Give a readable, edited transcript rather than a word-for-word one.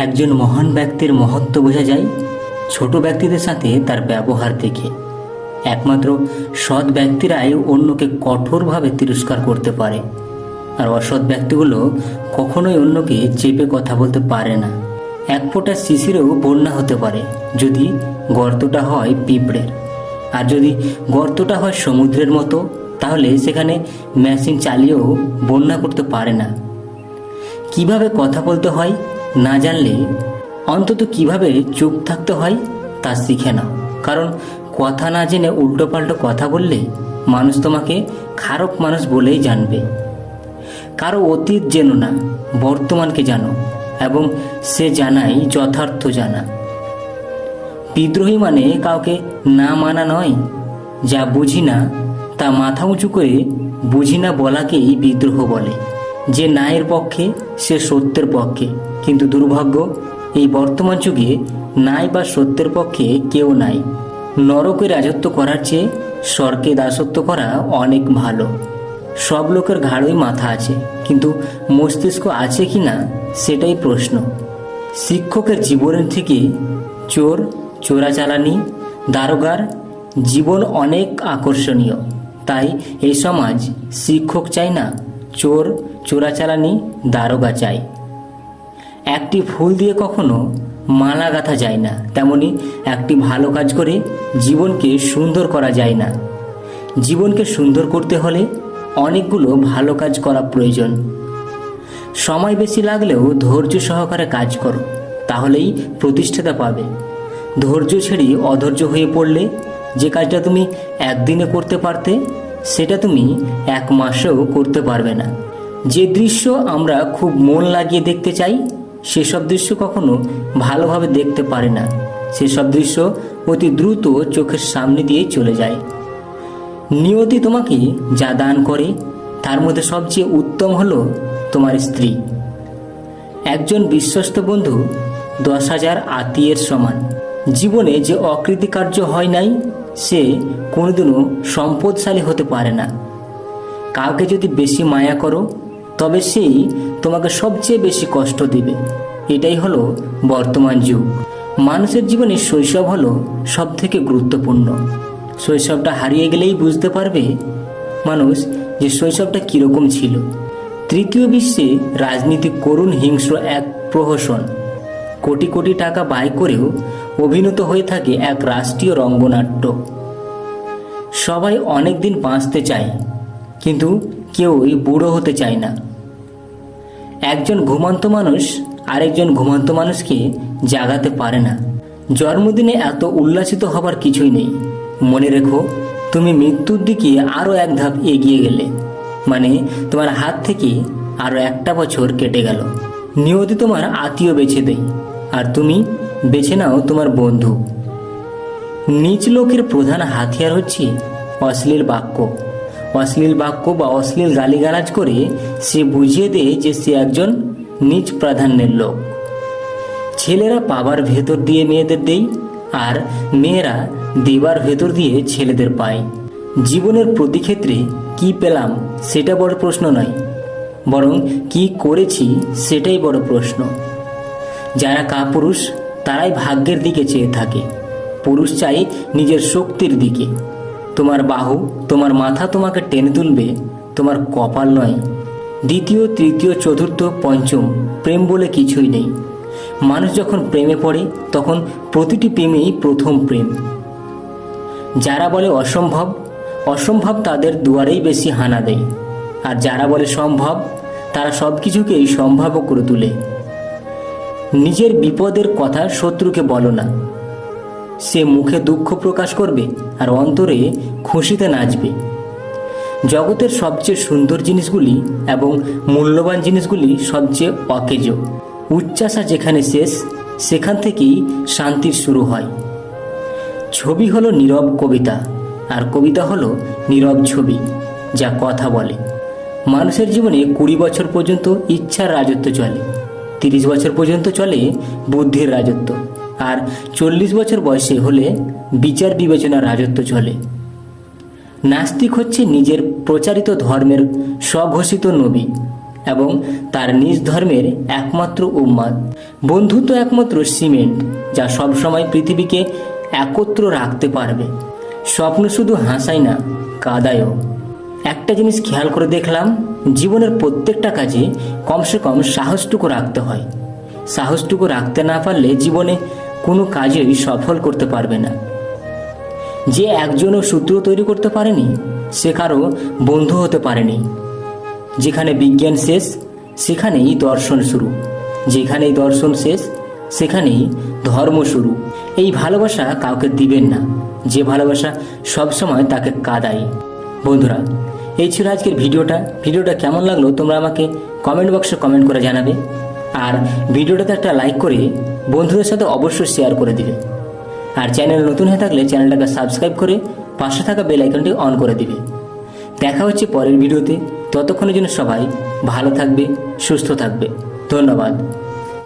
একজন মহান ব্যক্তির মহত্ব বোঝা যায় ছোট ব্যক্তিদের সাথে তার ব্যবহার দেখে। একমাত্র সৎ ব্যক্তিরাই অন্যকে কঠোরভাবে তিরস্কার করতে পারে, আর অসৎ ব্যক্তিগুলো কখনোই অন্যকে চেপে কথা বলতে পারে না। এক ফোঁটা শিশিরেও বন্যা হতে পারে যদি গর্তটা হয় পিঁপড়ের, আর যদি গর্তটা হয় সমুদ্রের মতো, তাহলে সেখানে মেশিন চালিয়েও বন্যা করতে পারে না। কিভাবে কথা বলতে হয় না জানলে অন্তত কিভাবে চুপ থাকতে হয় তা শিখে নাও, কারণ কথা না জেনে উল্টোপাল্টো কথা বললে মানুষ তোমাকে খারাপ মানুষ বলেই জানবে। কারো অতীত জেনো না, বর্তমানকে জানো, এবং সে জানাই যথার্থ জানা। বিদ্রোহী মানে কাউকে না মানা নয়। যা বুঝি না তা মাথা উঁচু করে বুঝি না বলাকেই বিদ্রোহ বলে। যে ন্যায়ের পক্ষে সে সত্যের পক্ষে, কিন্তু দুর্ভাগ্য এই বর্তমান যুগে ন্যায় বা সত্যের পক্ষে কেউ নাই। নরকে রাজত্ব করার চেয়ে স্বর্গে দাসত্ব করা অনেক ভালো। সব লোকের ঘাড়ই মাথা আছে, কিন্তু মস্তিষ্ক আছে কি না সেটাই প্রশ্ন। শিক্ষকের জীবনের থেকে চোর, চোরাচালানি, দারোগার জীবন অনেক আকর্ষণীয়। তাই এই সমাজ শিক্ষক চায় না, চোর, চোরাচালানি, দারোগা চাই। একটি ফুল দিয়ে কখনো মালা গাঁথা যায় না, তেমনি একটি ভালো কাজ করে জীবনকে সুন্দর করা যায় না। জীবনকে সুন্দর করতে হলে অনেকগুলো ভালো কাজ করা প্রয়োজন। সময় বেশি লাগলেও ধৈর্য সহকারে কাজ করো, তাহলেই প্রতিষ্ঠাতা পাবে। ধৈর্য ছেড়ে অধৈর্য হয়ে পড়লে যে কাজটা তুমি একদিনে করতে পারতে সেটা তুমি এক মাসেও করতে পারবে না। যে দৃশ্য আমরা খুব মন লাগিয়ে দেখতে চাই সেসব দৃশ্য কখনো ভালোভাবে দেখতে পারে না। সেসব দৃশ্য অতি দ্রুত চোখের সামনে দিয়ে চলে যায়। নিয়তি তোমাকে যা দান করে তার মধ্যে সবচেয়ে উত্তম হলো তোমার স্ত্রী। একজন বিশ্বস্ত বন্ধু 10,000 আত্মীয়ের সমান। জীবনে যে অকৃতকার্য হয় নাই সে কোনোদিনও সম্পদশালী হতে পারে না। কাউকে যদি বেশি মায়া করো তবে সেই তোমাকে সবচেয়ে বেশি কষ্ট দেবে। এটাই হলো বর্তমান যুগ। মানুষের জীবনে শৈশব হলো সব থেকে গুরুত্বপূর্ণ। শৈশবটা হারিয়ে গেলেই বুঝতে পারবে মানুষ যে শৈশবটা কীরকম ছিল। তৃতীয় বিশ্বে রাজনীতি করুণ হিংস্র এক প্রহসন। কোটি কোটি টাকা ব্যয় করেও অভিনীত হয়ে থাকে এক রাষ্ট্রীয় রঙ্গনাট্য। সবাই অনেক দিন বাঁচতে চায়, কিন্তু কেউই বুড়ো হতে চায় না। একজন ঘুমন্ত মানুষ আরেকজন ঘুমন্ত মানুষকে জাগাতে পারে না। জন্মদিনে এত উল্লাসিত হবার কিছুই নেই। মনে রেখো, তুমি মৃত্যুর দিকে আরও এক ধাপ এগিয়ে গেলে, মানে তোমার হাত থেকে আরও একটা বছর কেটে গেল। নিয়তি তোমার আত্মীয় বেছে দেয়, আর তুমি বেছে নাও তোমার বন্ধু। নিচ লোকের প্রধান হাতিয়ার হচ্ছে অশ্লীল বাক্য। অশ্লীল বাক্য বা অশ্লীল গালিগালাজ করে সে বুঝিয়ে দেয় যে সে একজন নিচ প্রাধান্যের লোক। ছেলেরা পাবার ভেতর দিয়ে মেয়েদের দেয়, আর মেয়েরা দেবার ভেতর দিয়ে ছেলেদের পায়। জীবনের প্রতি ক্ষেত্রে কি পেলাম সেটা বড় প্রশ্ন নয়, বরং কি করেছি সেটাই বড় প্রশ্ন। যারা কাপুরুষ তারাই ভাগ্যের দিকে চেয়ে থাকে। পুরুষ চাই নিজের শক্তির দিকে। তোমার বাহু, তোমার মাথা তোমাকে টেনে তুলবে, তোমার কপাল নয়। দ্বিতীয়, তৃতীয়, চতুর্থ, পঞ্চম প্রেম বলে কিছুই নেই। মানুষ যখন প্রেমে পড়ে তখন প্রতিটি প্রেমেই প্রথম প্রেম। যারা বলে অসম্ভব, অসম্ভব তাদের দুয়ারেই বেশি হানা দেয়। আর যারা বলে সম্ভব তারা সব কিছুকেই সম্ভাব্য করে তোলে। নিজের বিপদের কথা শত্রুকে বলো না। সে মুখে দুঃখ প্রকাশ করবে আর অন্তরে খুশিতে নাচবে। জগতের সবচেয়ে সুন্দর জিনিসগুলি এবং মূল্যবান জিনিসগুলি সবচেয়ে অকেজ। উচ্চাসা যেখানে শেষ সেখান থেকেই শান্তির শুরু হয়। ছবি হলো নীরব কবিতা, আর কবিতা হলো নীরব ছবি যা কথা বলে। মানুষের জীবনে 20 বছর পর্যন্ত ইচ্ছার রাজত্ব চলে, 30 বছর পর্যন্ত চলে বুদ্ধির রাজত্ব, আর 40 বছর বয়সে হলে বিচার বিবেচনার রাজত্ব চলে। নাস্তিক হচ্ছে নিজের প্রচারিত ধর্মের স্বঘোষিত নবী, এবং তার নিজ ধর্মের একমাত্র উম্মাদ। বন্ধুত্ব একমাত্র সিমেন্ট যা সবসময় পৃথিবীকে একত্র রাখতে পারবে। স্বপ্ন শুধু হাসায় না, কাঁদায়ও। একটা জিনিস খেয়াল করে দেখলাম, জীবনের প্রত্যেকটা কাজে কমসে কম সাহসটুকু রাখতে হয়। সাহসটুকু রাখতে না পারলে জীবনে কোনো কাজেই সফল করতে পারবে না। যে একজনও সূত্র তৈরি করতে পারেনি, সে কারো বন্ধু হতে পারেনি। যেখানে বিজ্ঞান শেষ, সেখানেই দর্শন শুরু। যেখানেই দর্শন শেষ, সেখানেই ধর্ম শুরু। এই ভালোবাসা কাউকে দিবেন না, যে ভালোবাসা সবসময় তাকে কাঁদায়। বন্ধুরা, এই ছিল আজকের ভিডিওটা কেমন লাগলো তোমরা আমাকে কমেন্ট বক্সে কমেন্ট করে জানাবে। আর ভিডিওটাতে একটা লাইক করে বন্ধুদের সাথে অবশ্যই শেয়ার করে দিবে। আর চ্যানেল নতুন হয়ে থাকলে চ্যানেলটাকে সাবস্ক্রাইব করে পাশে থাকা বেল আইকনটি অন করে দিবে। দেখা হচ্ছে পরের ভিডিওতে। ততক্ষণের জন্য সবাই ভালো থাকবে, সুস্থ থাকবে। ধন্যবাদ।